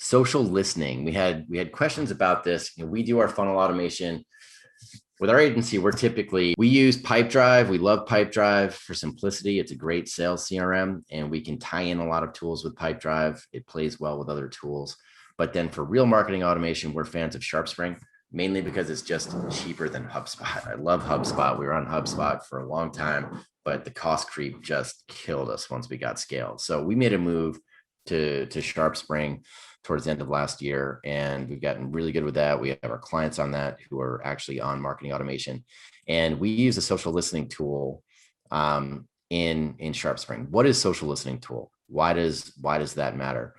social listening. We had questions about this. We do our funnel automation with our agency. We use Pipedrive. We love Pipedrive for simplicity. It's a great sales CRM, and we can tie in a lot of tools with Pipedrive. It plays well with other tools. But then for real marketing automation, we're fans of Sharpspring, mainly because it's just cheaper than HubSpot. I love HubSpot. We were on HubSpot for a long time, but the cost creep just killed us once we got scaled. So we made a move to Sharpspring towards the end of last year, and we've gotten really good with that. We have our clients on that who are actually on marketing automation, and we use a social listening tool in Sharpspring. What is social listening tool? Why does that matter?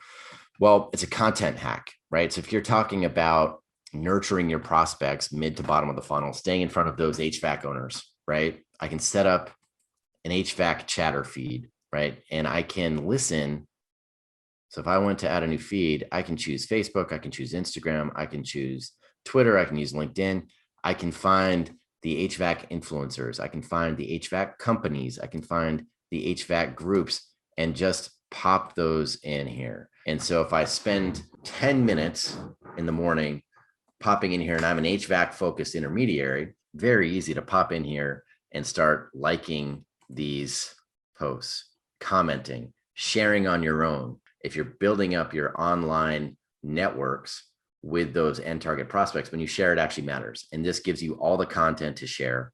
Well, it's a content hack, right? So if you're talking about nurturing your prospects mid to bottom of the funnel, staying in front of those HVAC owners, right? I can set up an HVAC chatter feed, right? And I can listen. So if I want to add a new feed, I can choose Facebook, I can choose Instagram, I can choose Twitter, I can use LinkedIn. I can find the HVAC influencers, I can find the HVAC companies, I can find the HVAC groups, and just pop those in here. And so if I spend 10 minutes in the morning popping in here, and I'm an HVAC focused intermediary, very easy to pop in here and start liking these posts, commenting, sharing on your own. If you're building up your online networks with those end target prospects, when you share, it actually matters. And this gives you all the content to share.